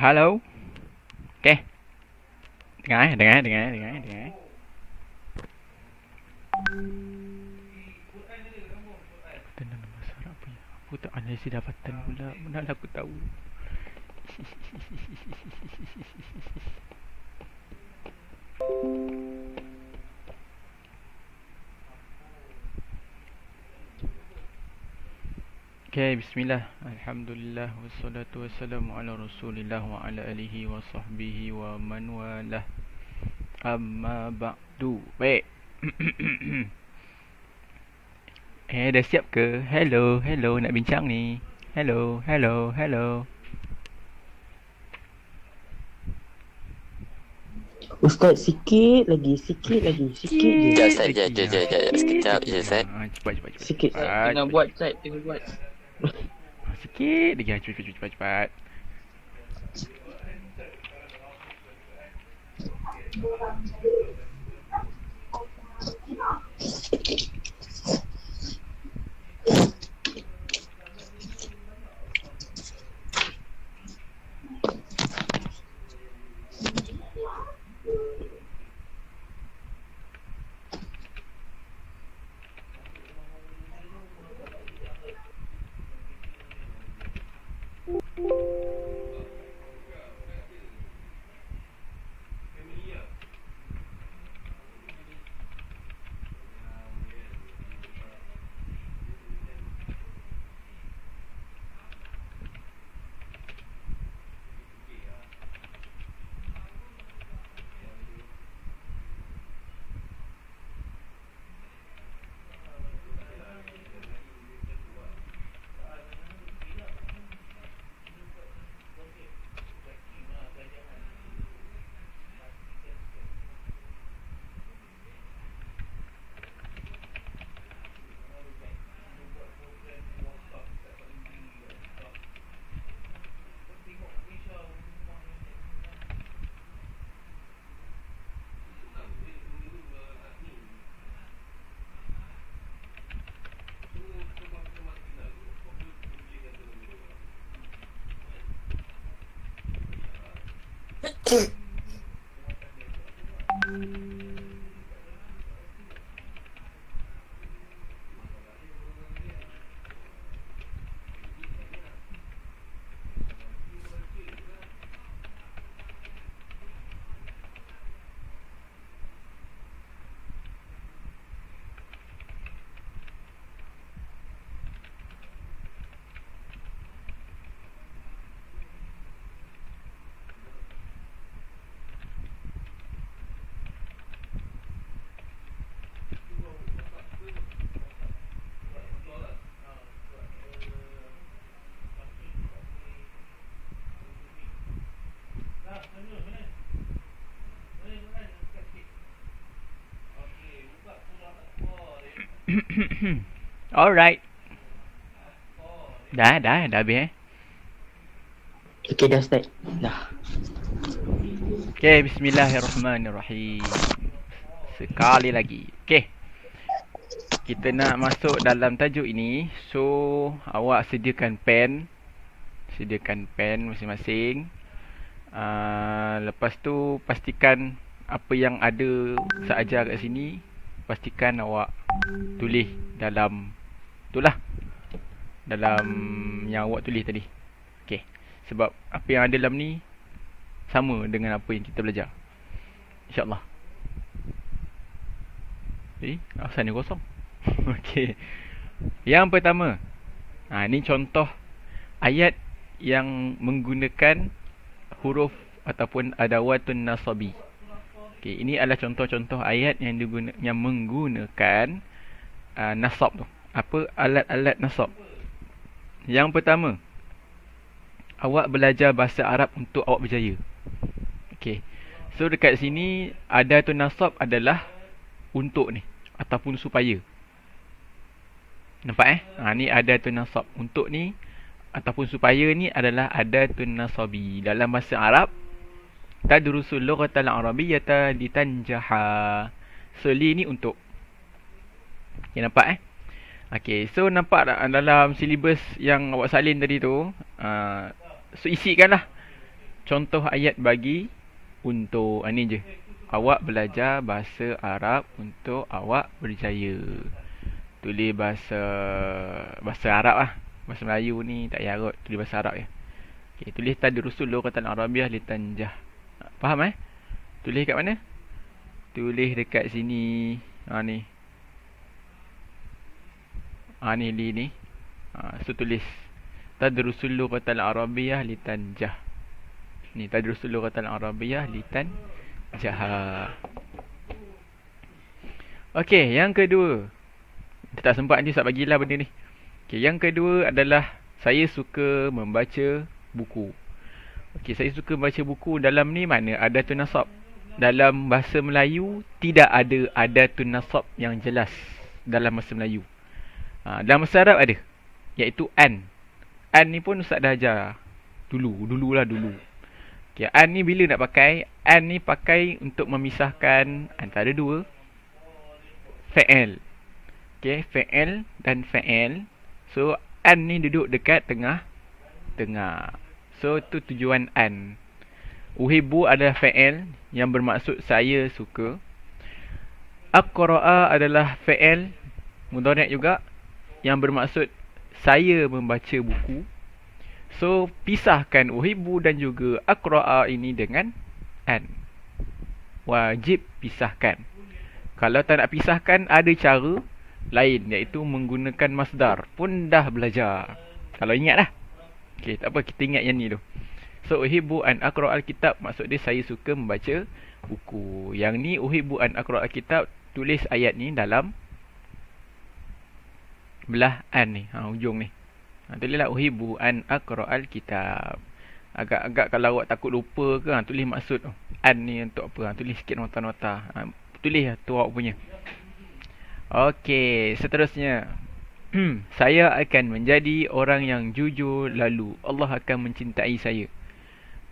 Halo. Okey. Dengar. Tenang nama suara apa ya? Aku tak analisis dapatan pula. Mana aku tahu. Okay, bismillah. Alhamdulillah wassalatu wassalamu ala Rasulillah wa ala alihi wa sahbihi wa man walah. Amma ba'du. Baik. Dah siap ke? Hello, nak bincang ni. Hello. Ustaz, sikit lagi je. Sekejap Ustaz, sekejap. Sekejap je Ustaz. Cepat. Sikit. Tengah buat Ustaz, tengah buat. Sikit lagi. Cepat. Alright. Dah habis Okey dah Ustaz. Dah. Okay, bismillahirrahmanirrahim. Sekali lagi. Okay. Kita nak masuk dalam tajuk ini. So, awak sediakan pen masing-masing. Lepas tu, pastikan apa yang ada sahaja kat sini. Pastikan awak tulis dalam itulah. Dalam yang awak tulis tadi. Okay. Sebab apa yang ada dalam ni sama dengan apa yang kita belajar. InsyaAllah. Jadi, asal ni kosong. Okey. Yang pertama. Ni contoh ayat yang menggunakan huruf ataupun adawatun nasabi. Okey, ini adalah contoh-contoh ayat yang menggunakan nasab tu. Apa alat-alat nasab? Yang pertama, awak belajar bahasa Arab untuk awak berjaya. Okey. So dekat sini adatun nasab adalah untuk ni ataupun supaya. Nampak ni adatun nasab. Untuk ni ataupun supaya ni adalah adatun nasabi. Dalam bahasa Arab, tadrusul lughatal arabiyyata litanjaha. So li ni untuk. Okay, nampak Okay, so nampak tak dalam silibus yang awak salin tadi tu, so isikanlah contoh ayat bagi untuk ni je. Awak belajar bahasa Arab untuk awak berjaya. Tulis bahasa Arab lah. Bahasa Melayu ni tak payah kot, tulis bahasa Arab je. Okay, tulis tadrusul lughatan arabiyyah litanjah. Faham Tulis kat mana? Tulis dekat sini. Ni. Ni li ni. So tulis tadrusul lughatan arabiyyah litanjah. Ni tadrusul lughatan arabiyyah litanjah. Okey, yang kedua. Dia tak sempat ni, tak bagilah benda ni. Okey, yang kedua adalah saya suka membaca buku. Okey, saya suka membaca buku. Dalam ni mana adatun nasab? Dalam bahasa Melayu tidak ada adatun nasab yang jelas dalam bahasa Melayu. Dalam bahasa Arab ada, iaitu an. An ni pun Ustaz dah ajar dulu. Okay, an ni bila nak pakai? An ni pakai untuk memisahkan antara dua fa'il. Okay, fa'il dan fa'il. So an ni duduk dekat tengah. So tu tujuan an. Uhibbu adalah fa'il yang bermaksud saya suka. Aqra'a adalah fa'il mudhari' juga yang bermaksud saya membaca buku. So pisahkan uhibbu dan juga aqra'a ini dengan an. Wajib pisahkan. Kalau tak nak pisahkan, ada cara lain, iaitu menggunakan masdar. Pun dah belajar, kalau ingat lah. Okay, tak apa, kita ingat yang ni tu. So uhibbu an aqra'al kitab, maksud dia saya suka membaca buku. Yang ni uhibbu an aqra'al kitab, tulis ayat ni dalam belah an ni, ujung ni. Tulislah uhibbu an aqra'al kitab. Agak-agak kalau awak takut lupa ke, tulis maksud an ni untuk apa. Tulis sikit nota-nota. Tulis lah tu awak punya. Okey, seterusnya. Saya akan menjadi orang yang jujur, lalu Allah akan mencintai saya.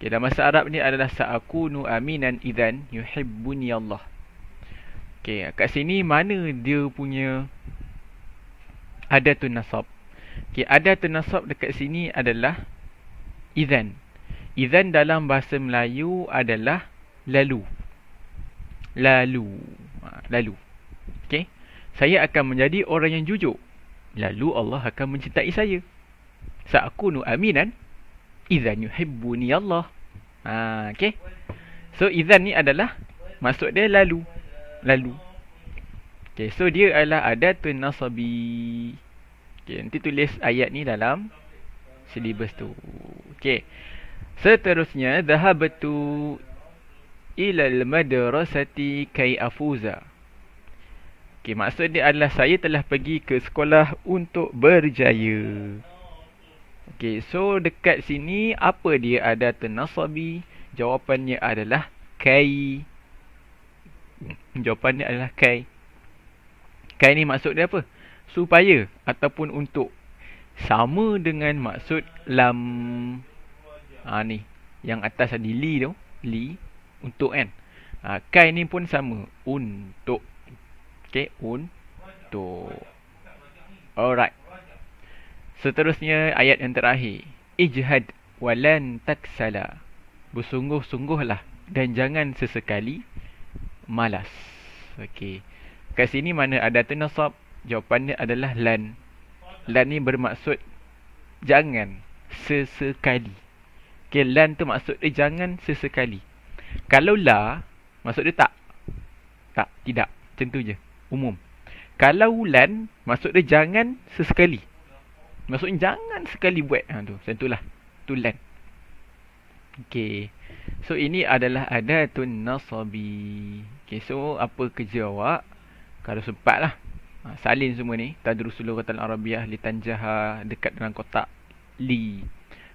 Okay, dalam bahasa Arab ni adalah sa'akunu aminan idzan yuhibbuni Allah. Okay, kat sini mana dia punya adatun nasab? Okay, adatun nasab dekat sini adalah idzan. Idzan dalam bahasa Melayu adalah lalu. Lalu. Okay, saya akan menjadi orang yang jujur, lalu Allah akan mencintai saya. Sa'akunu aminan idzan yuhibbuni Allah. Okay. So idzan ni adalah maksud dia lalu. Okay, so dia adalah adatun nasabi. Okay, nanti tulis ayat ni dalam syllabus tu. Okay. Seterusnya, dhahabtu ilal madrasati kay afuza. Okay, maksud dia adalah saya telah pergi ke sekolah untuk berjaya. Okay, so dekat sini apa dia adatun nasabi? Jawapannya adalah kay. Kay ni maksud dia apa? Supaya ataupun untuk. Sama dengan maksud lam. Ni yang atas ada li tu. Li untuk kan. Kay ni pun sama, untuk. Okay, untuk. Alright. Seterusnya ayat yang terakhir. Ijhad walan taksala. Bersungguh-sungguhlah dan jangan sesekali malas. Okey. Kat sini mana adatun nasab? Jawapannya adalah lan. Lan ni bermaksud jangan sesekali. Okey, lan tu maksud dia jangan sesekali. Kalau la, maksud dia tak. Tak, tidak. Macam tu je. Umum. Kalau lan, maksud dia jangan sesekali. Maksudnya jangan sekali buat. Tu, macam tu lah. Tu lan. Okey. So ini adalah adatun nasabi. Okey, so apa kerja awak? Kalau sempat lah. Salin semua ni. Tadrusul lughatan arabiyyah litanjaha dekat dalam kotak li.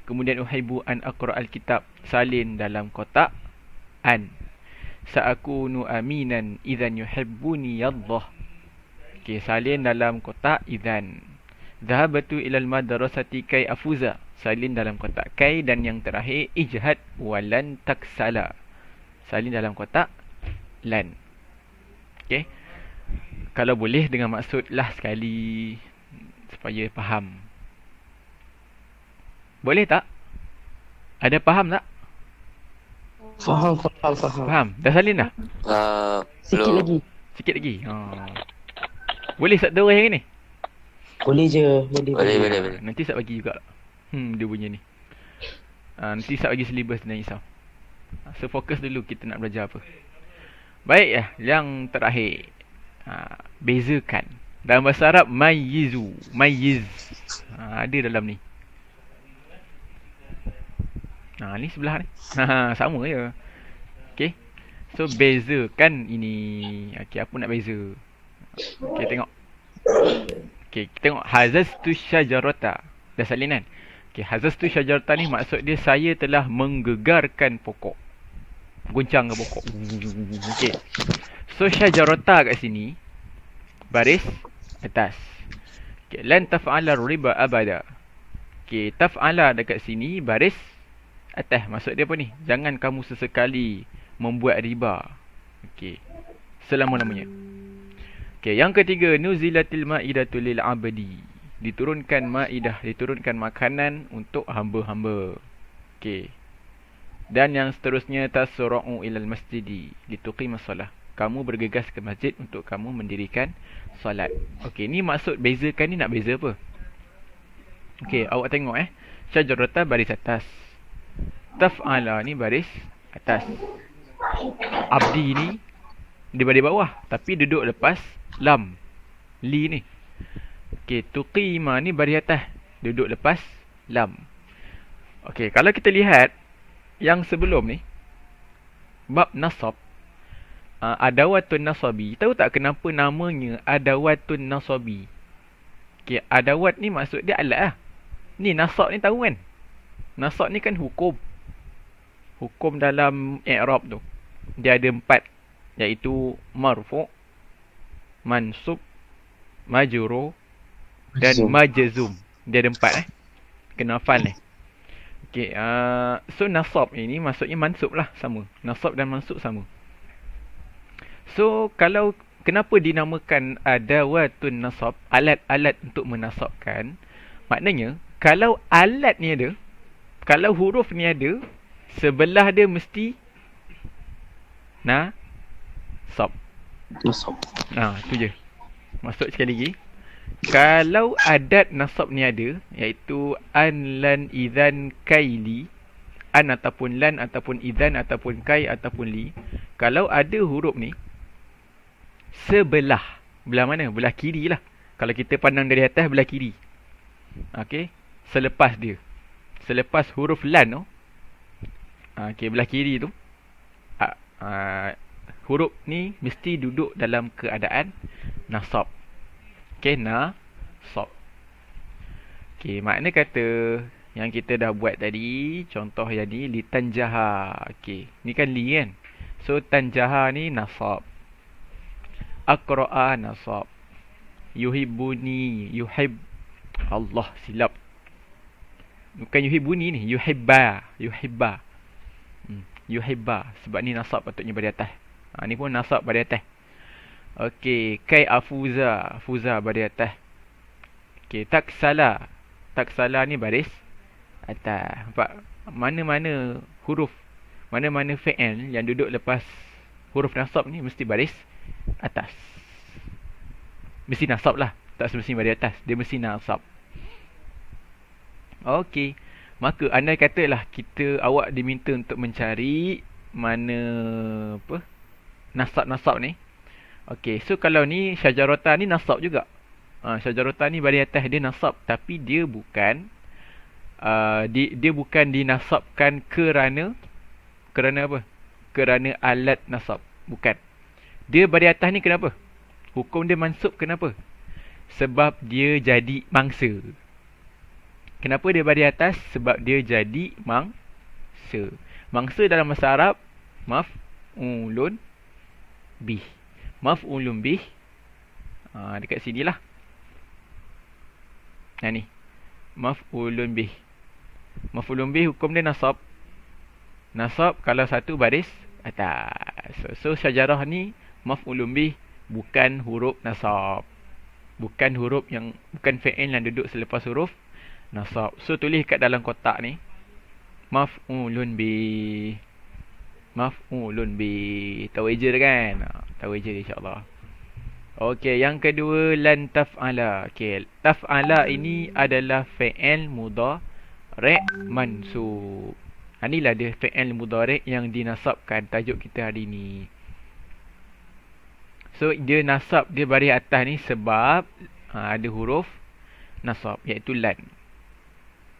Kemudian uhibbu an aqra'al kitab, salin dalam kotak an. Sa'akunu aminan idzan yuhibbuni Allah. Okey, salin dalam kotak idzan. Dhahabtu ilal madrasati kay afuza, salin dalam kotak kay. Dan yang terakhir ijhad walan taksala, salin dalam kotak lan. Okey, kalau boleh dengan maksud lah sekali supaya faham. Boleh tak? Ada faham tak? Faham. Faham? Dah salin dah? Sikit Belum. lagi. Sikit lagi. Boleh sat dua yang ni? Boleh je. Boleh. Nanti sat bagi juga. Dia punya ni. Nanti sat bagi syllabus, jangan risau. So fokus dulu kita nak belajar apa. Baik ya, yang terakhir. Bezakan. Dalam bahasa Arab, mayyizu. Mayyiz. Ada dalam ni. Ni sebelah ni. Sama je. Okay. So bezakan ini. Okay, apa nak beza? Okay, tengok. Okay, kita tengok. Hazastu syajarata. Dah salin kan? Okay, hazastu syajarata ni maksud dia saya telah menggegarkan pokok. Goncang ke pokok. Okay. So syajarata kat sini. Baris atas. Okay, lan taf'ala riba abada. Okay, taf'ala dekat sini baris atas. Maksud dia apa ni? Jangan kamu sesekali membuat riba. Okay. Selama-lamanya. Okay, yang ketiga, nuzilatil ma'idatu lil abadi. Diturunkan ma'idah, diturunkan makanan untuk hamba-hamba. Okay. Dan yang seterusnya, tasra'u ilal masjidi lituqimas solah. Kamu bergegas ke masjid untuk kamu mendirikan solat. Okay, ni maksud bezakan ni nak beza apa? Okay, awak tengok syajarata baris atas. Taf'ala ni baris atas. Abdi ni dia baris bawah tapi duduk lepas lam. Li ni. Okey, tuqima ni baris atas, duduk lepas lam. Okey, kalau kita lihat yang sebelum ni bab nasab, adawatun nasabi. Tahu tak kenapa namanya adawatun nasabi? Okey, adawat ni maksud dia alat lah. Ni nasab ni tahu kan? Nasab ni kan hukum. Hukum dalam i'rab tu. Dia ada 4. Iaitu marfu', mansub, majrur dan majzum. Dia ada 4 Kena hafal ni. Okey, so nasab ini maksudnya mansub lah, sama. Nasab dan mansub sama. So kalau kenapa dinamakan adawatun nasab, alat-alat untuk menasabkan, maknanya kalau alat ni ada, kalau huruf ni ada, sebelah dia mesti nasab. Tu je. Masuk sekali lagi. Kalau adat nasab ni ada, iaitu an, lan, idhan, kaili, an ataupun lan ataupun idhan ataupun kai ataupun li, kalau ada huruf ni sebelah, belah mana? Belah kiri lah. Kalau kita pandang dari atas, belah kiri. Okey, selepas dia, selepas huruf lan tu, okey, belah kiri tu, huruf ni mesti duduk dalam keadaan nasab. Okey, nasab. Okey, makna kata yang kita dah buat tadi, contoh yang ni, li tanjaha. Okey, ni kan li kan? So tanjaha ni nasab. Aqra'a nasab. Yuhibbuni, Allah, silap. Bukan yuhibbuni ni, yuhibba. Yuhibba. Sebab ni nasab patutnya pada atas. Ni pun nasab pada atas. Okey, kai afuza. Fuza pada atas. Okey, taksala. Taksala ni baris atas. Nampak? Mana-mana huruf, mana-mana fi'il yang duduk lepas huruf nasab ni mesti baris atas. Mesti nasab lah. Tak semestinya baris atas. Dia mesti nasab. Okey. Maka andai katalah awak diminta untuk mencari mana nasab-nasab ni. Okey, so kalau ni syajarata ni nasab juga. Syajarata ni baris atas dia nasab, tapi dia bukan dia bukan dinasabkan kerana apa? Kerana alat nasab. Bukan. Dia baris atas ni kenapa? Hukum dia mansub kenapa? Sebab dia jadi mangsa. Kenapa dia baris atas? Sebab dia jadi mangsa. Mangsa dalam bahasa Arab maf'ulun bih. Maf'ulun bih. Dekat sini lah. Ni. Maf'ulun bih. Maf'ulun bih hukum dia nasab. Nasab kalau satu baris atas. So syajarah ni maf'ulun bih, bukan huruf nasab. Bukan fi'il yang duduk selepas huruf nasab. So tulis kat dalam kotak ni maf'ulun bih. Maf'ulun bi. Tahu je kan? Tahu je insya-Allah. Okey, yang kedua lan taf'ala. Okey, taf'ala ini adalah fi'il mudhari' mansub. Inilah dia fi'il mudhari' yang dinasabkan tajuk kita hari ni. So dia nasab dia baris atas ni sebab ada huruf nasab iaitu lan.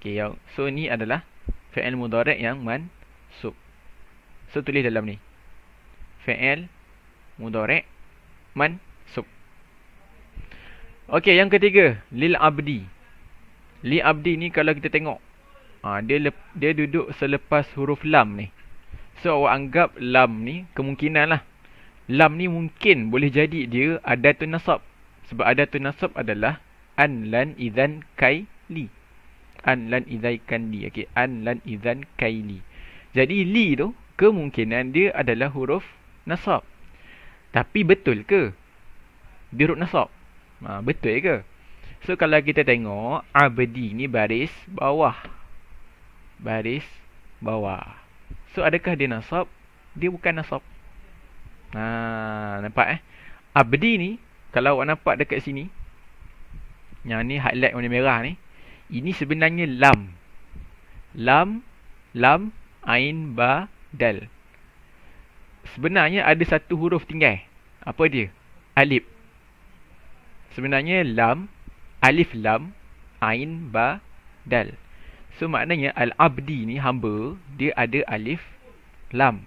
Okey, so ni adalah fi'il mudhari' yang mansub. So tulis dalam ni. Fi'il mudhari' mansub. Okey, yang ketiga lil abdi. Lil abdi ni kalau kita tengok dia duduk selepas huruf lam ni. So awak anggap lam ni kemungkinan lah. Lam ni mungkin boleh jadi dia adatun nasab. Sebab adatun nasab adalah an lan idzan kaili. An lan idzai kandi. Okey, an lan idzan kaili. Jadi li tu kemungkinan dia adalah huruf nasab. Tapi betul ke dia huruf nasab? Betul ke? So kalau kita tengok abdi ni baris bawah. Baris bawah. So adakah dia nasab? Dia bukan nasab. Nampak Abdi ni kalau awak nampak dekat sini, yang ni highlight warna merah ni, ini sebenarnya lam. Lam ain ba dal. Sebenarnya ada satu huruf tinggal. Apa dia? Alif. Sebenarnya lam, alif lam, ain ba dal. So maknanya al-abdi ni hamba, dia ada alif lam.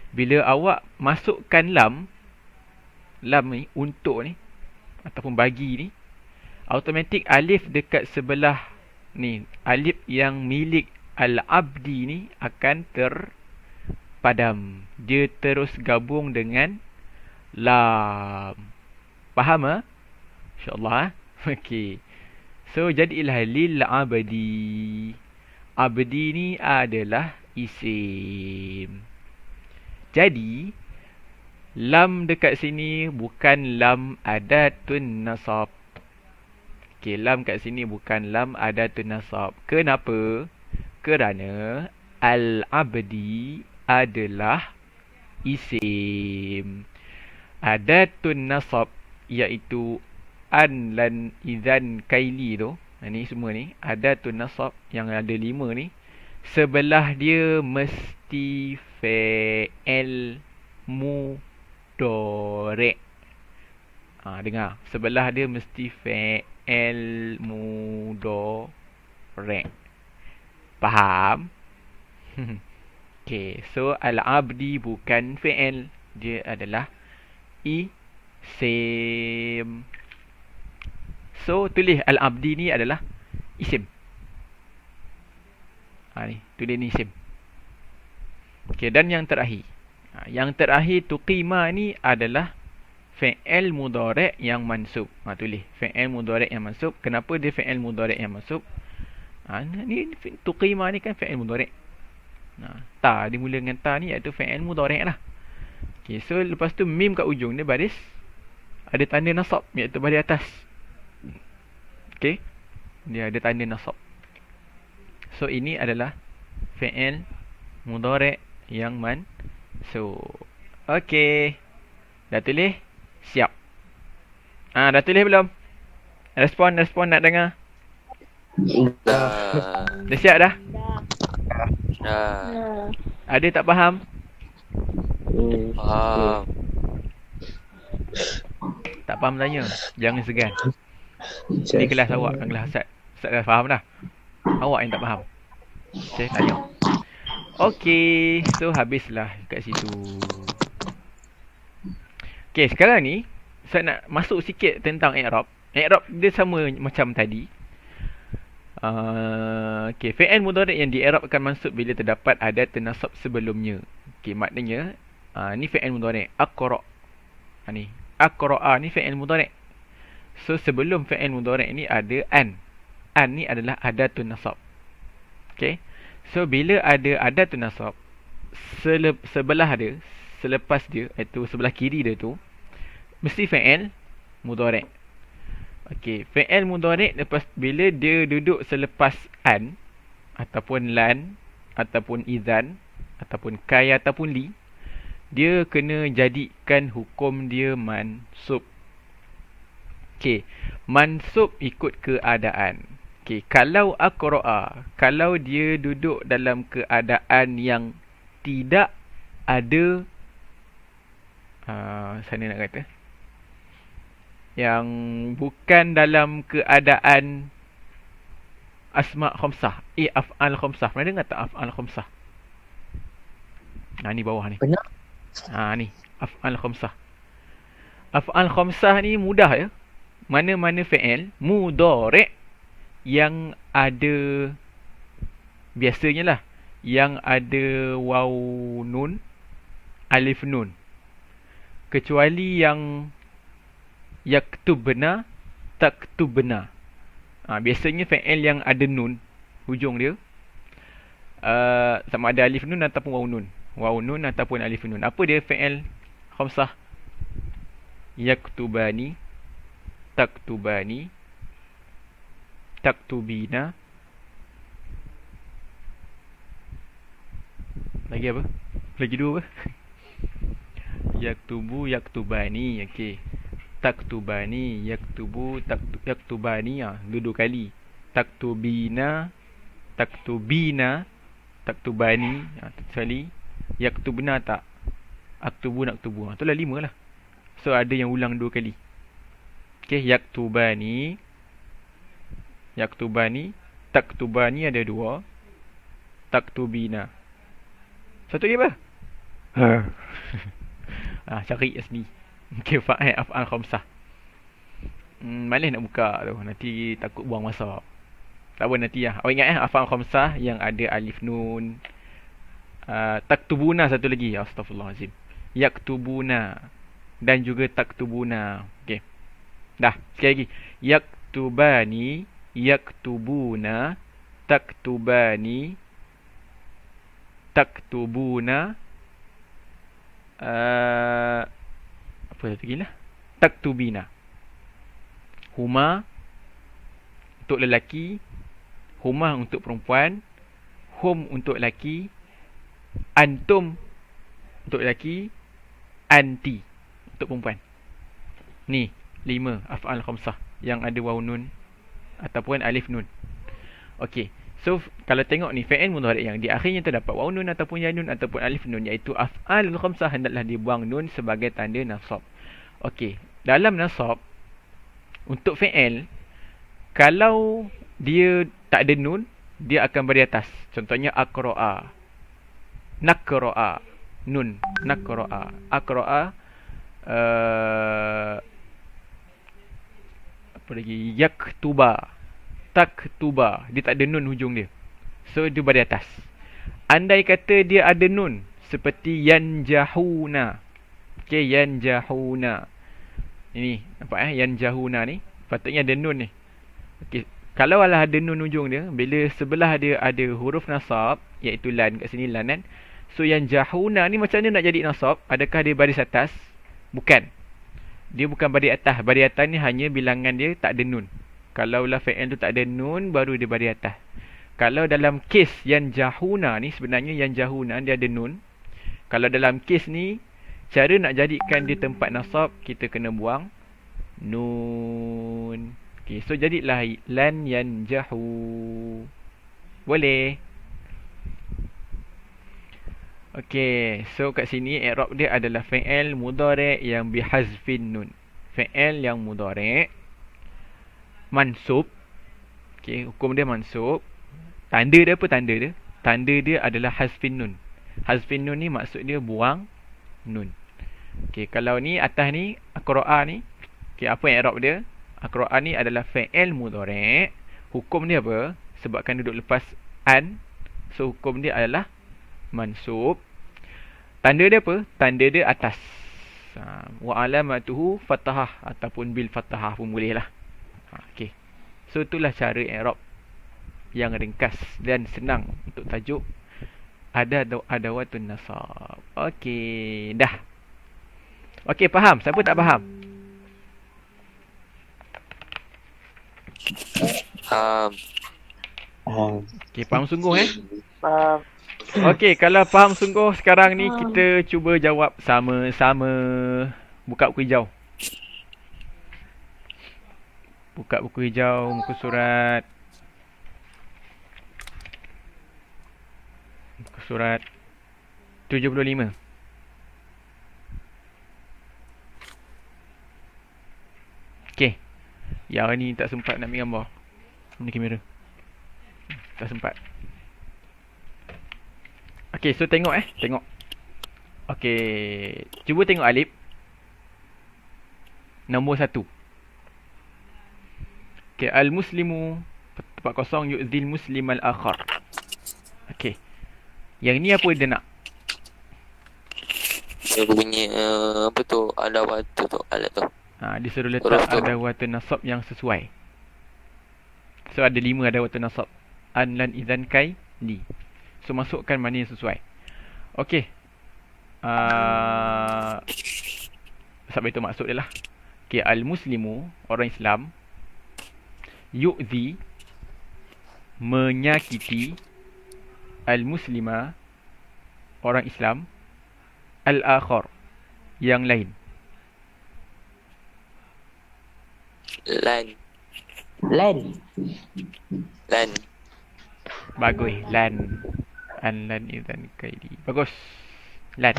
Bila awak masukkan lam ni untuk ni ataupun bagi ni, automatik alif dekat sebelah ni, alif yang milik al-abdi ni akan terpadam. Dia terus gabung dengan lam. Faham InsyaAllah Okey. So jadilah lil abdi. Abdi ni adalah isim. Jadi lam dekat sini bukan lam adatun nasab. Okey, lam kat sini bukan lam adatun nasab. Kenapa? Kerana al-abdi adalah isim. Adatun nasab iaitu an lan idzan kaili tu. Ni semua ni adatun nasab yang ada 5 ni. Sebelah dia mesti fi'il mudhari'. Dengar. Sebelah dia mesti fi'il mudhari'. Faham? Okay. So al-abdi bukan fi'il. Dia adalah isim. So tulis al-abdi ni adalah isim. Ni tulis ni isim. Okey, dan yang terakhir. Yang terakhir tuqima ni adalah fi'il mudhari' yang mansub. Tulis fi'il mudhari' yang mansub. Kenapa dia fi'il mudhari' yang mansub? Ni tuqima ni kan fi'il mudhari'. Ta dimula dengan ta ni iaitu fi'il mudhari' lah. Okey, so lepas tu mim kat ujung dia baris ada tanda nasab iaitu baris atas. Okey. Dia ada tanda nasab. So ini adalah fi'il mudhari' yang mansub. Okey. Dah tulis? Siap. Dah tulis belum? Respon nak dengar? Dah. Dah siap dah? Dah. Ada tak faham? Faham. Tak faham tanya. Jangan segan. Ini kelas awak, kan kelas Ustaz. Ustaz dah faham dah. Awak yang tak faham. Saya tanya. Okey, so habislah kat situ. Okey, sekarang ni saya nak masuk sikit tentang i'rab. I'rab dia sama macam tadi. Okey, fi'il mudhari' yang di-i'rabkan mansub bila terdapat adat nasab sebelumnya. Okey, maknanya ni fi'il mudhari'. Aqra. Ni aqra'a ni fi'il mudhari'. So sebelum fi'il mudhari' ni ada an. An ni adalah adatun nasab. Okey. So bila ada adatun nasab, sebelah dia, selepas dia, iaitu sebelah kiri dia tu mesti fi'il mudhari'. Okey, fi'il mudhari' lepas bila dia duduk selepas an ataupun lan ataupun idzan ataupun kay ataupun li, dia kena jadikan hukum dia mansub. Okey, mansub ikut keadaan. Okey, kalau aqra'a, kalau dia duduk dalam keadaan yang tidak ada sana nak kata, yang bukan dalam keadaan asma' khamsah, af'al khamsah. Pernah dengar tak af'al khamsah? Ni bawah ni. Benar. Ni af'al khamsah. Af'al khamsah ni mudah ya. Mana-mana fi'il mudhari' yang ada, biasanya lah, yang ada waw nun, alif nun. Kecuali yang yaktubna, taktubna. Biasanya fi'il yang ada nun hujung dia, sama ada alif nun ataupun waw nun. Waw nun ataupun alif nun. Apa dia fi'il khamsah? Yaktubani, taktubani, taktubina. Lagi apa? Lagi dua apa? Yaktubu, yaktubani. Okey. Taktubani, yaktubu, yaktubani. Dua kali. Taktubina, taktubina, taktubani. Sekali. Yaktubna tak? Aktubu, naktubu. Itulah 5 lah. So ada yang ulang 2 kali. Okey, yaktubani, yaktubani, taktubani ada 2. Taktubina. Satu lagi apa? Cari Asmi. Okey, fa'il af'al khamsah. Malas nak buka tu. Nanti takut buang masa. Tak apa nanti lah. Awak ingat af'al khamsah yang ada alif nun. Taktubuna satu lagi. Astaghfirullahalazim. Yaktubuna. Dan juga taktubuna. Okey. Dah, sekali lagi. Yaktubani, yaktubuna, taktubani, taktubuna, apa satu lagi lah, taktubina. Huma untuk lelaki, huma untuk perempuan, hum untuk lelaki, antum untuk lelaki, anti untuk perempuan. Ni 5 af'al khamsah yang ada waw nun ataupun alif nun. Okey. So kalau tengok ni fi'il mudhari' yang di akhirnya terdapat waw nun ataupun ya nun ataupun alif nun, iaitu af'al khamsah, hendaklah dibuang nun sebagai tanda nasab. Okey. Dalam nasab untuk fi'il, kalau dia tak ada nun, dia akan beri atas. Contohnya aqra'a, naqra'a, nun, naqra'a, aqra'a, apa lagi, yaktuba, taktuba. Dia tak ada nun hujung dia, so dia beri atas. Andai kata dia ada nun, seperti yanjahuna. Okey, yanjahuna. Ini nampak yanjahuna ni patutnya ada nun ni. Okey, kalau lah ada nun hujung dia, bila sebelah dia ada huruf nasab, iaitu lan, kat sini lan kan. So yanjahuna ni macam mana nak jadi nasab? Adakah dia baris atas? Bukan. Dia bukan baris atas. Baris atas ni hanya bilangan dia tak ada nun. Kalau lah fi'il tu tak ada nun, baru dia baris atas. Kalau dalam kes yanjahuna ni, sebenarnya yanjahuna dia ada nun. Kalau dalam kes ni, cara nak jadikan dia tempat nasab, kita kena buang nun. Okay, so jadilah lan yanjahu. Boleh. Okay, so kat sini i'rab dia adalah fi'il mudhari' yang bihazfin nun. Fi'il yang mudhari' mansub. Okay, hukum dia mansub. Tanda dia apa tanda dia? Tanda dia adalah hazfin nun. Hazfin nun ni maksud dia buang nun. Okay, kalau ni atas ni aqra'a ni, okay, apa i'rab dia? Aqra'a ni adalah fi'il mudhari'. Hukum dia apa? Sebabkan duduk lepas an, so hukum dia adalah mansub. Tanda dia apa? Tanda dia atas. Wa alamatuhu fathah ataupun bil fathah pun boleh lah. Okey. So itulah cara i'rab yang ringkas dan senang untuk tajuk adawatun nasab. Okey, dah. Okey, faham? Siapa tak faham? Faham. Ah, Okey, faham sungguh Faham. Okey, kalau faham sungguh sekarang ni kita cuba jawab sama-sama. Buka buku hijau. Buka buku hijau, muka surat. Muka surat 75. Okey. Yang ni tak sempat nak ambil gambar. Ni kamera. Tak sempat. Okey, so tengok tengok. Okey, cuba tengok alif. Nombor 1. Okey, al-muslimu tempat kosong yu'zil muslim al-akhar. Okey. Yang ni apa dia nak? Dia bunyi apa tu? Ada waktu tu alat tu. Dia suruh letak Huruf tu. ada waktu nasab yang sesuai. So ada 5 ada waktu nasab. An, lan, idzan, kai, li. So masukkan mana yang sesuai. Okey. Sampai itu maksud dia lah. Okey, al-muslimu, orang Islam. Yu'zi, menyakiti. Al-muslima, orang Islam. Al-akhar, yang lain. Lan. Lan. Bagus. Lan. An, lan, idzan, kai, li. Bagus. Lan.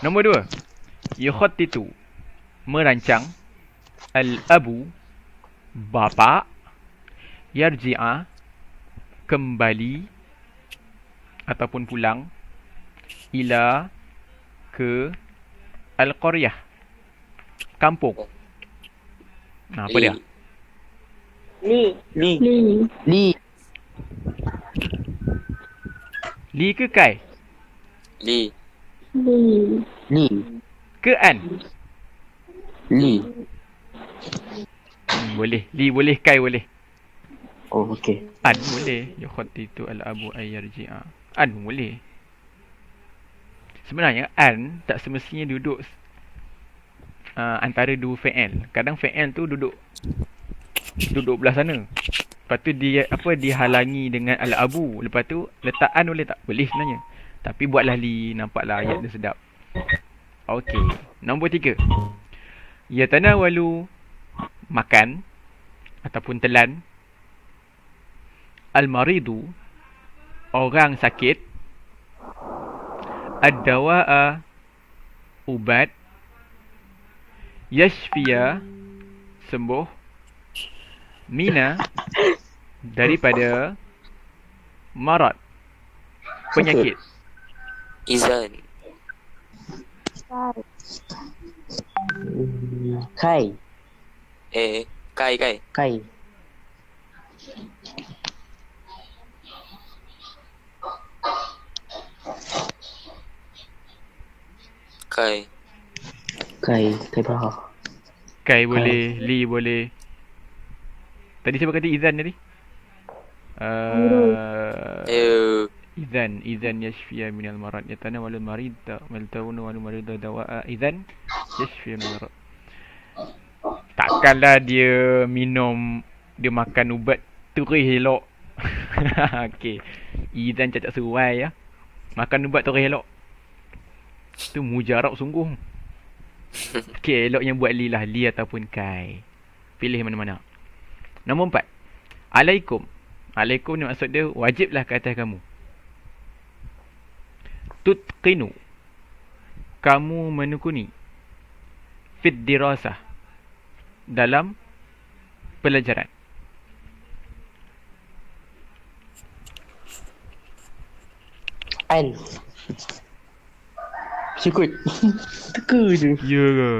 Nombor 2. Yukhattitu, merancang. Al-abu, bapa. Yarji'a, kembali ataupun pulang. Ila, ke. Al-qaryah, kampung. Apa dia? Li. Li ke kai? Li. Li. Ke an? Li. Boleh. Li boleh, kai boleh. Oh, okey. An boleh. Yukhattitu al-abu ayyarji'a. An boleh. Sebenarnya an tak semestinya duduk antara dua fi'il. Kadang fi'il tu duduk belah sana. Lepas tu dia dihalangi dengan al-abu. Lepas tu letak an boleh tak? Boleh sebenarnya. Tapi buatlah li, nampaklah ayat dia sedap. Okey. Nombor 3. Yatanawalu, makan ataupun telan. Al-maridu, orang sakit. Ad-dawa'a, ubat. Yashfiya, sembuh. Mina, daripada marad, penyakit. Izan. Kai. Kai. Kai. Kai. Kai faham. Kai boleh, li boleh. Tadi siapa kata izan tadi? Izan yashfiya minal marad. Yatanawalu marid maltawunu wal marida dawa'a. Izan yashfiya minal marad. Takkanlah dia minum, dia makan ubat terus elok. Okey. Izan cacat seruai ya. Makan ubat terus elok. Tu mujarab sungguh. Okey, elok yang buat li lah, li ataupun kai. Pilih mana-mana. Nombor 4. Alaikum. Alaikum ni maksud dia wajiblah ke atas kamu. Tutqinu, kamu menekuni. Fit dirasah, dalam pelajaran. An. Sikut. Teka je. Ya ke?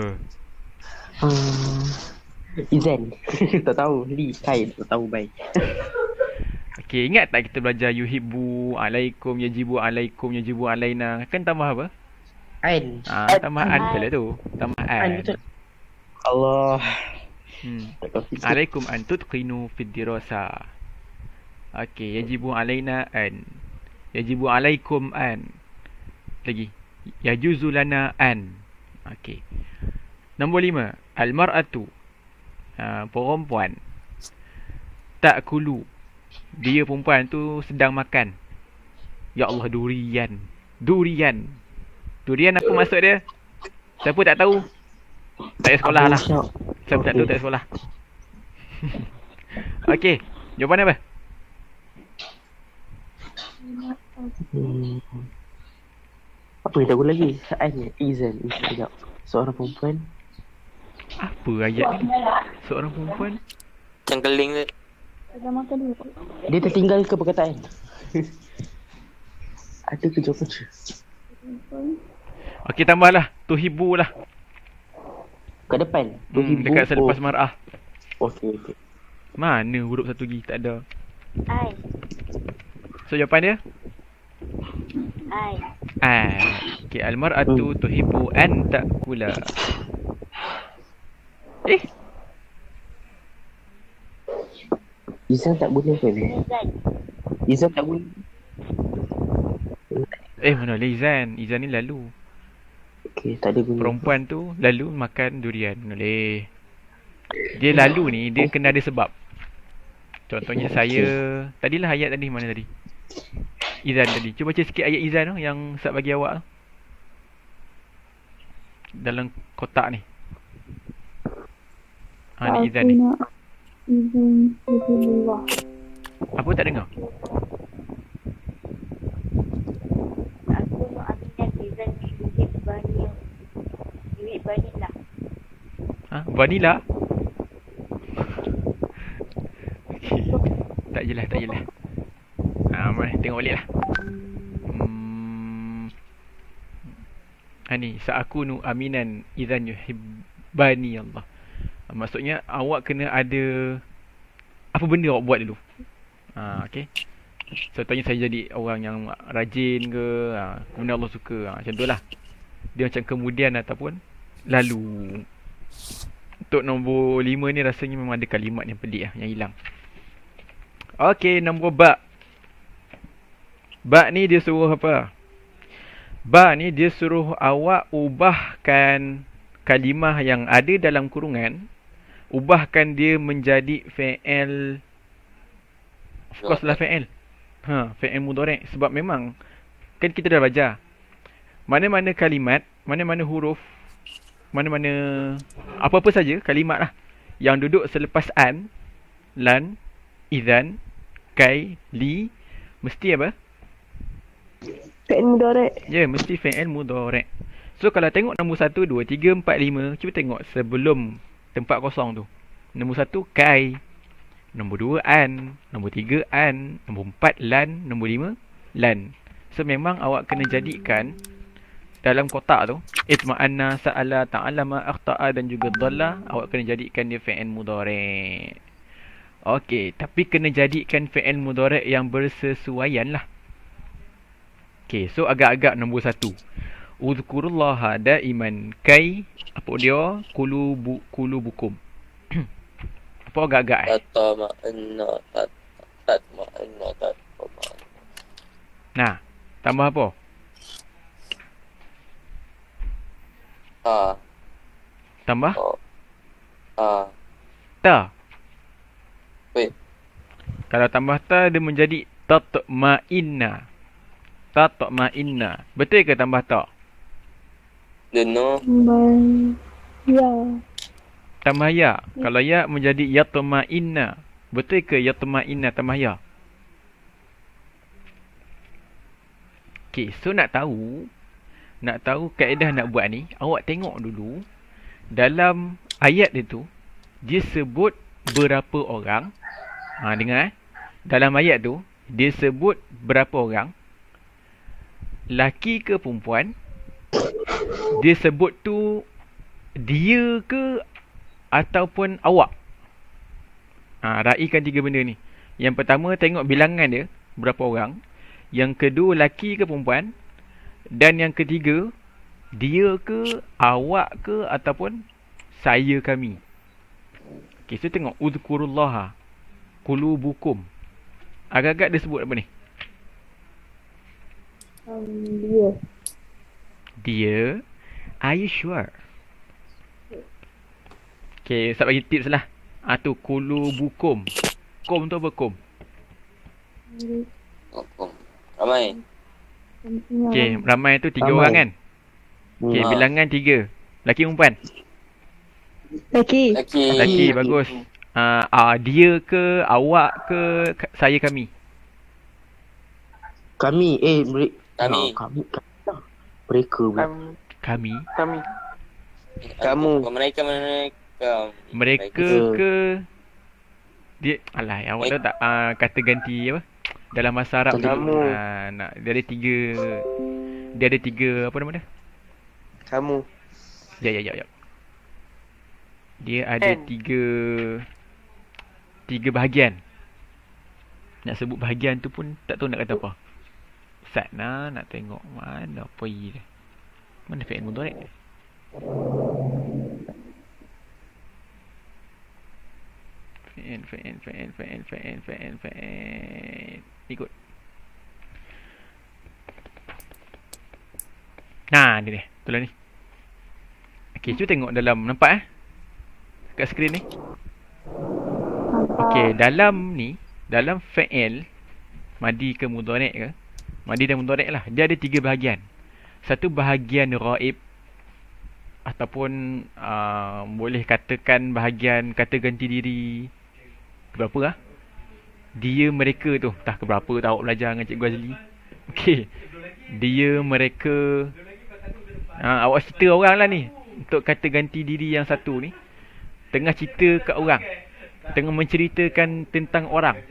Izan. Tak tahu. Li. Kai. Tak tahu baik. Okey, ingat tak kita belajar yuhibbu, alaikum, yajibu, alaikum, yajibu, alaina. Kan tambah apa? An. Tambah an betul lah tu. Tambah An an. betul. Allah. Tak tahu sikit. Alaikum an tutqinu fid dirasa. Okey, yajibu alaina an. Yajibu alaikum an. Lagi. Yajuzu lana an. Okey. Nombor 5. Al-mar'atu. Perempuan. Ta'kulu. Dia perempuan tu sedang makan. Ya Allah, durian. Durian. Durian apa maksud dia? Siapa tak tahu? Tak payah sekolah lah. Syak. Siapa tak tahu tak payah sekolah. Okey, jawapan apa? Hmm. Apa yang tahu lagi? Soalnya Izan. Sekejap. Seorang perempuan. Apa ayat ni? Seorang perempuan. Cangkeling tu. Dia tertinggal ke perkataan? Ada ke jawapan tu? Okey, tambahlah. Tuhibu lah. Kat depan. Tuhibu. Dekat selepas mar'ah. Okey. Mana huruf satu lagi? Tak ada. Ai. So jawapan dia? Ai. Okey, al-mar'atu tuhibu an ta'kula. Izan tak boleh ke ni? Izan. Izan tak boleh. Mana boleh Izan? Izan ni lalu. Okey, tak ada guna. Perempuan tu lalu makan durian. Boleh. Dia lalu ni, dia kena ada sebab. Contohnya saya, tadilah ayat tadi, mana tadi? Izan tadi. Cuba baca sikit ayat Izan tu yang Ustaz bagi awak tu. Dalam kotak ni. Ni Izan ni. Izin Allah. Apa tak dengar? Aku nak aminkan Izan duit banyak. Duit banyak lah. Vanilla? Okay. Tak jelas. Mari tengok balik lah. Ni, sa'akunu aminan idzan yuhibbani Allah. Maksudnya awak kena ada apa benda awak buat dulu. Okey. Contohnya saya jadi orang yang rajin ke, kemudian Allah suka. Macam tu lah. Dia macam kemudian ataupun lalu. Untuk nombor 5 ni rasanya memang ada kalimat yang pelik yang hilang. Okey, nombor ba. Ba ni dia suruh apa? Ba ni dia suruh awak ubahkan kalimah yang ada dalam kurungan, ubahkan dia menjadi fi'il. Of course lah fi'il. Fi'il mudhari'. Sebab memang kan kita dah belajar mana-mana kalimat, mana-mana huruf, mana-mana apa-apa saja kalimat lah yang duduk selepas an, lan, idzan, kai, li, mesti apa? Fi'il mudhari'. Ya, mesti fi'il mudhari'. So kalau tengok nombor 1, 2, 3, 4, 5, cuba tengok sebelum tempat kosong tu. Nombor 1 kai, nombor 2 an, nombor 3 an, nombor 4 lan, nombor 5 lan. So memang awak kena jadikan dalam kotak tu itma'anna, sa'ala, ta'allama, akhta'a dan juga dhalla, awak kena jadikan dia fi'il mudhari'. Okey, tapi kena jadikan fi'il mudhari' yang bersesuaian lah. Okey, so agak-agak nombor 1. Uzkurullaha daiman kai apa dia? Kulubukum. Apa agak-agak Tatma'inna. Nah, tambah apa? Tambah ta. Wait. Kalau tambah ta dia menjadi tatma'inna. Tatma'inna. Betul ke tambah ta? Deno. Ya. Tambah ya. Kalau ya menjadi yatma'inna. Betul ke yatma'inna tambah ya? Okey, so nak tahu kaedah nak buat ni, awak tengok dulu dalam ayat itu dia sebut berapa orang. Dengar dalam ayat tu dia sebut berapa orang, laki ke perempuan, dia sebut tu dia ke ataupun awak. Raikan 3 benda ni. Yang pertama tengok bilangan dia berapa orang, yang kedua laki ke perempuan, dan yang ketiga dia ke, awak ke ataupun saya, kami. Okey, so tengok uzkurullaha kulubukum. Agak-agak dia sebut apa ni? Dia. Dia. Are you sure? Okay, Ustaz bagi tips lah. Tu kulubukum. Kum tu apa kum? Ramai. Okey, ramai tu 3 Ramai. orang kan? Okey, Hmm. bilangan 3. Laki perempuan? Laki. Laki. Laki, bagus. Dia ke, awak ke, saya kami? Kami. Kami. Kami. Mereka pula. Kami. Kami. Kamu. Mereka. Mereka ke dia, alah awak tahu tak kata ganti apa dalam bahasa Arab tu Kamu. dia ada tiga apa nama dia? Kamu. Ya. Dia ada tiga bahagian. Nak sebut bahagian tu pun tak tahu nak kata apa. Ustaz nak tengok mana pergi dia. Mana fi'il mudhari'? Fi'il. Ikut. Nah, ni dia. Betul lah ni. Okey, cuba tengok dalam. Nampak kat skrin ni. Okey, dalam ni, dalam fi'il madi ke mudhari' ke? Madi dan mudhari' lah. Dia ada 3 bahagian. Satu bahagian ghaib ataupun boleh katakan bahagian kata ganti diri keberapa dia mereka tu. Entah keberapa tahu belajar dengan Cikgu Azli. Okey. Dia mereka awak cerita orang lah ni. Untuk kata ganti diri yang satu ni tengah cerita kat orang. Tengah menceritakan tentang orang.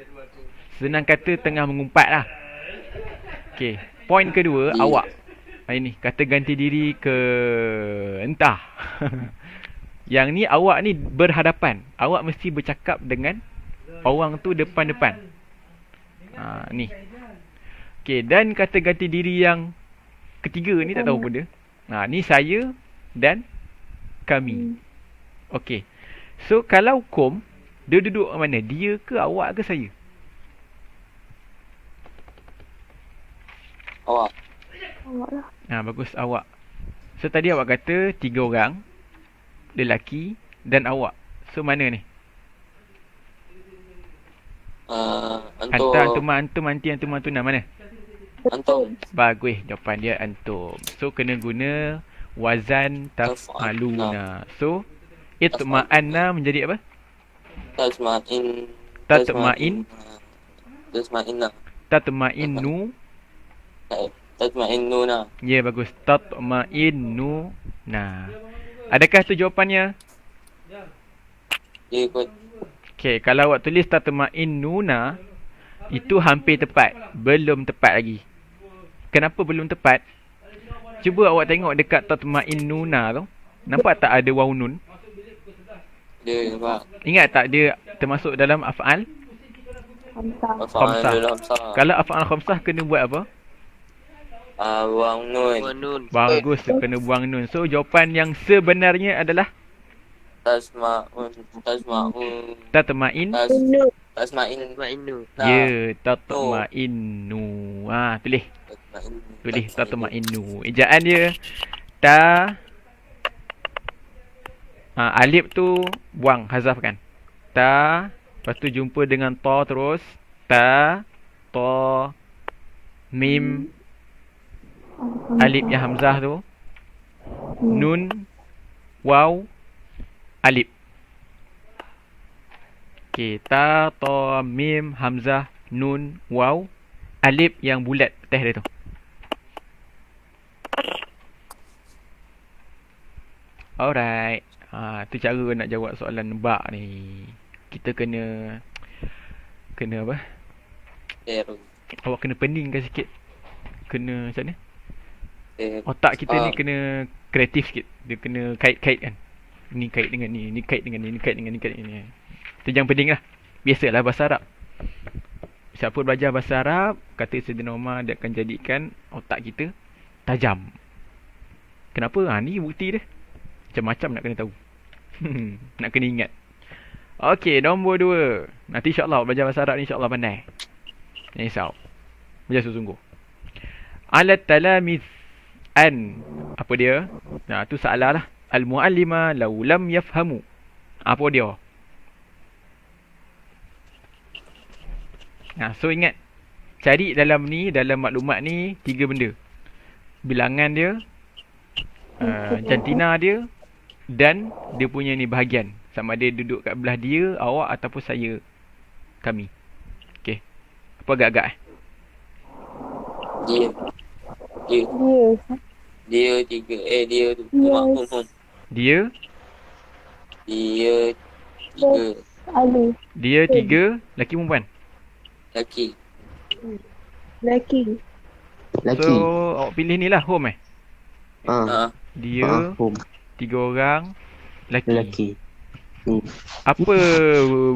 Senang kata tengah mengumpat lah. Okey. Poin kedua, awak. Ini kata ganti diri ke entah. Yang ni awak ni berhadapan. Awak mesti bercakap dengan orang tu depan-depan. Ni. Okey, dan kata ganti diri yang ketiga ni tak tahu apa dia. Ni saya dan kami. Okey. So kalau kum, dia duduk mana? Dia ke awak ke saya? Awak. Awak lah. Bagus, awak. So tadi awak kata 3 orang, lelaki dan awak. So mana ni? Antum. Antum, anti, antum, antuna mana? Antum. Bagus, jawapan dia antum. So kena guna wazan taf'aluna. So itma'anna menjadi apa? Tasma'in. Tatma'innu. Tatma'innuna. Ya, bagus. Tatma'innuna. Adakah tu jawapannya? Ikut. Okey, kalau awak tulis tatma'innuna, itu hampir tepat. Belum tepat lagi. Kenapa belum tepat? Cuba awak tengok dekat tatma'innuna tu. Nampak tak ada waw nun? Dia nampak. Ingat tak dia termasuk dalam af'al? Khamsah. Kalau af'al khamsah kena buat apa? Buang nun. Bagus, kena buang nun. So jawapan yang sebenarnya adalah tatma'in. Tasma'innu. Ya, tatma'innu. Tulis. Tulis tatma'innu. Ejaan dia alif tu buang, hazafkan. Lepas tu jumpa dengan ta terus. Mim, alif yang hamzah tu. Nun, waw, alif. Okey, mim, hamzah, nun, waw, alif yang bulat atas dia tu. Alright. Tu cara nak jawab soalan nebak ni. Kita kena apa? Awak kena peningkan sikit. Kena macam mana? Otak kita ni kena kreatif sikit. Dia kena kait-kaitkan. Ni kait dengan ni kait dengan ni kait dengan ni. Tu jangan pening lah. Biasalah bahasa Arab. Siapa belajar bahasa Arab, kata Sayyidina Umar, dia akan jadikan otak kita tajam. Kenapa? Ni bukti dia. Macam-macam nak kena tahu. Nak kena ingat. Okey, nombor 2. Nanti insyaAllah belajar bahasa Arab ni insyaAllah pandai. Jangan risau. Belajar sungguh-sungguh. Alat talamiz an. Apa dia? Tu salah lah. Al-mu'allima law lam yafhamu. Apa dia? So ingat. Cari dalam ni, dalam maklumat ni 3 benda. bilangan dia, jantina dia dan dia punya ni bahagian. Sama ada duduk kat belah dia, awak ataupun saya, kami. Okey. Apa agak-agak Dia. Dia. Dia. Dia 3. Dia tu. Yes. Dia Dia 3. Alu. Dia 3, laki perempuan. Laki. Laki. Laki. So awak pilih ni lah, home Ah, Dia home. 3 orang, laki. Lelaki. Apa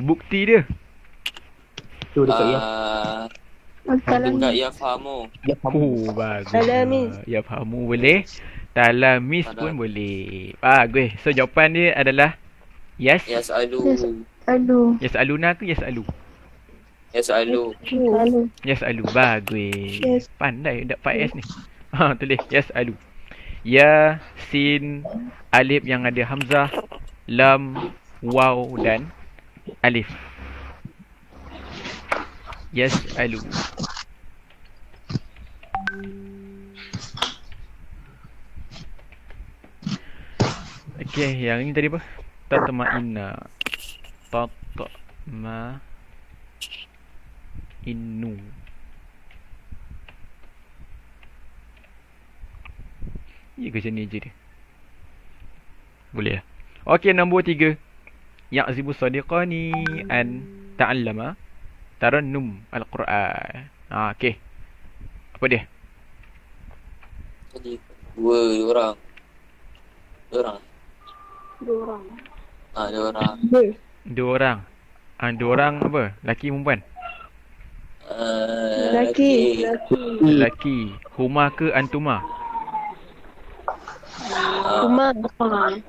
bukti dia? Tu dekat ya. Dekat ya fahamu. Ya faham. Oh, bagus. Talamis. Ya, fahamu boleh. Talamis pun boleh. Bagus. So jawapan dia adalah yes. Yes, alu. Alu. Yes aluna ke yes alu? Yes, alu. Alu. Yes alu. Bagus. Yes. Pandai dapat S ni. Ha, tulis yes alu. Ya, sin, alif yang ada hamzah, lam, waw dan alif. Yes alu. Okey, yang ini tadi apa? Tatma'inna. Tatma'innu. Ya ke macam ni je dia? Boleh lah. Okey, nombor 3. Ya'zibu sadiqani an ta'allama tarannum al-Quran. Okey. Apa dia? Jadi, dua orang. Dua orang. Dua orang. Dua orang. Dua orang. Dua orang apa? Laki perempuan? Laki. Laki. Huma ke antuma? Rumah.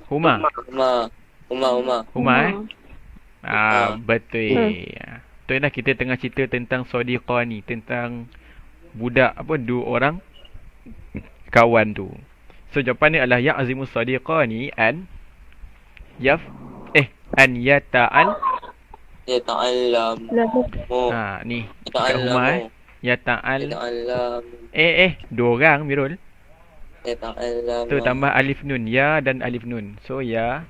Huma. Huma betul. Tu dah kita tengah cerita tentang sadiqah ni, tentang budak apa, dua orang kawan tu. So jawapan ni adalah ya'zimu sadiqah ni an yata'al. Ya ta'allam. Ni kat Huma yata'al. Dua orang Mirul. Ya ta'allam. Tu tambah alif nun, ya dan alif nun. So ya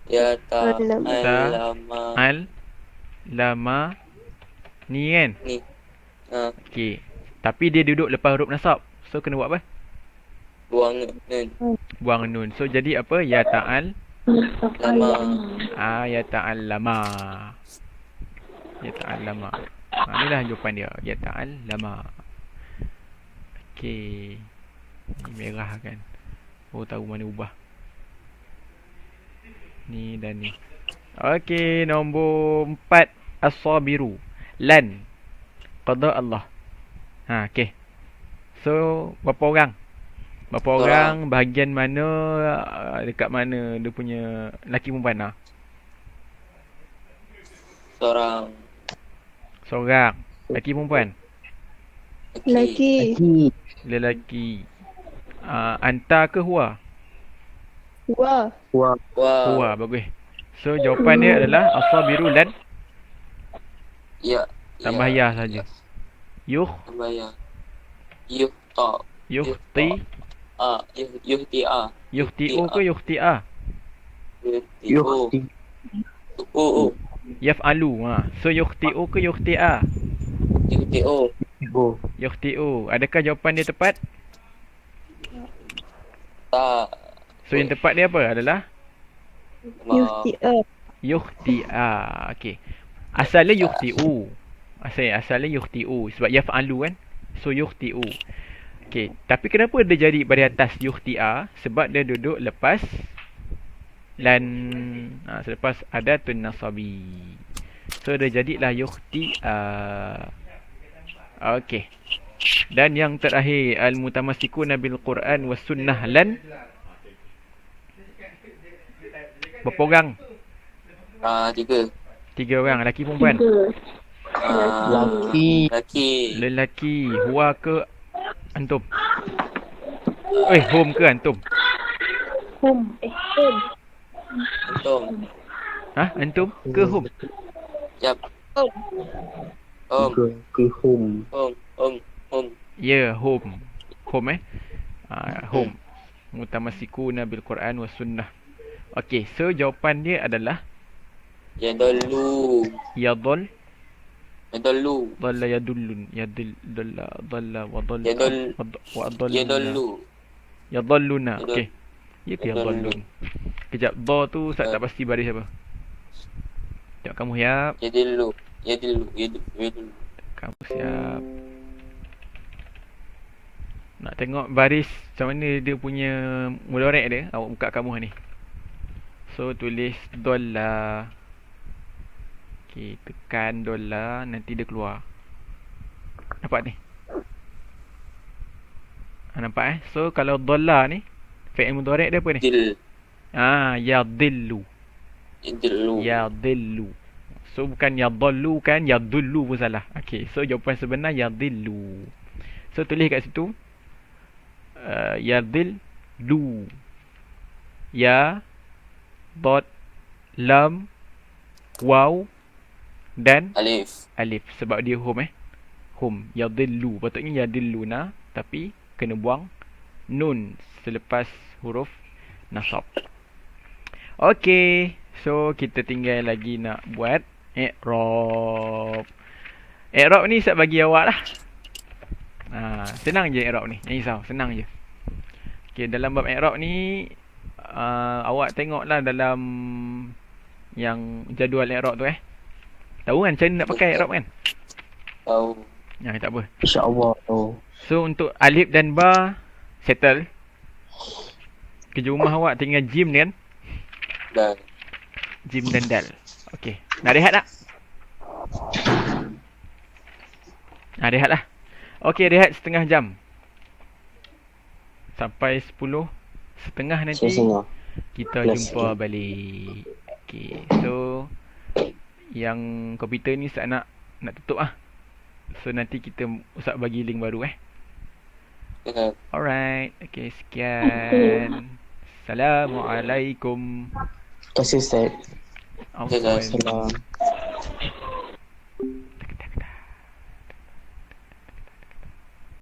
Ya ta'allam. al lama ni kan. Ni. Okey. Tapi dia duduk lepas huruf nasab. So kena buat apa? Buang nun. Buang nun. So jadi apa? Ya ta'al. Lama. Ya ta'allama. Ya ta'allama. Inilah jawapan dia. Ya ta'allama. Okey. Ni merah kan. Oh, tahu mana ubah. Ni dan ni. Okey, nombor 4. As-sabiru. Lan. Qada Allah. Okey. So, berapa orang? Berapa orang, bahagian mana, dekat mana dia punya laki perempuan? Seorang. Seorang. Laki perempuan? Laki. Lelaki. Anta ke huwa? Wah. Huwa, bagus. So, jawapan dia adalah as-sabiru lan. Ya. Tambah ya saja. Tambah ya. Yuhta. Yuhti. Yuhti'a. Yuhti'u ke yuhti'a? Yuhti. Yaf'alu. So, yuhti'u ke yuhti'a? Yuhti'u. Yuhti'u. Adakah jawapan dia tepat? Tak. So, yang tepat dia apa? Adalah yuhti'a. Okey. Asalnya yuhti'u. Asalnya yuhti'u. Sebab yaf'alu kan. So, yuhti'u. Okey. Tapi kenapa dia jadi baris atas yuhti'a? Sebab dia duduk lepas lan. Selepas adatun nasabi. So, dia jadilah yuhti'a. Okey. Dan yang terakhir, al-mutamassikuna bil Quran was sunnah lan. Berapa orang? 3. 3 orang, lelaki perempuan. Laki. Lelaki. Huwa ke antum? Home ke antum? Home. Antum. Antum ke home? Yap. Ke home. Ya, home. home home. Mutamassikuna bil Quran was sunnah. Okey, so jawapan dia adalah Yadullu. yadul, Yadullu. dhalla yadullun, dhalla wa dhalla wa dhalla. Yadullu. Yadhalluna. Yadul- Okey. Ya ke Yadullu. yadhallun? Kejap, dha tu Ustaz tak pasti baris apa. Tengok kamu siap. Yadullu. Yadullu. Kamu siap. Nak tengok baris macam mana dia punya mudhari' dia. Awak buka kamus ni. So tulis dollar. Okey, tekan dollar, nanti dia keluar. Nampak ni? Nampak So kalau dollar ni fi'il mudhari' dia apa ni? Dil. Yadillu. Yadullu. Yadillu. So bukan yadallu kan, yadullu pun salah. Okey, so jawapan sebenar yadillu. So tulis kat situ yadillu. Ya, dot, lam, waw dan Alif. alif sebab dia home home. Yadillu. Patutnya yadilluna tapi kena buang nun selepas huruf nasab. Okey, so kita tinggal lagi nak buat i'rab. I'rab ni saya bagi awak lah. Senang je i'rab ni. Jangan risau, senang je. Okey, dalam bab i'rab ni awak tengoklah dalam yang jadual i'rab tu Tahu kan macam mana nak pakai i'rab kan? Tahu. Tak apa. InsyaAllah. Oh. So untuk alif dan ba settle. Kerja rumah awak tinggal jim ni kan? Dan. Jim dan dal. Okey. Nak rehat tak? Rehat lah. Okey, rehat setengah jam. Sampai 10.30 nanti Setengah. kita Plus jumpa sikit. balik. Okey. So yang komputer ni Ustaz nak tutup So nanti kita Ustaz bagi link baru Dengan Alright. Okey, sekian. Assalamualaikum. Terima kasih Ustaz. Afwan. Salam.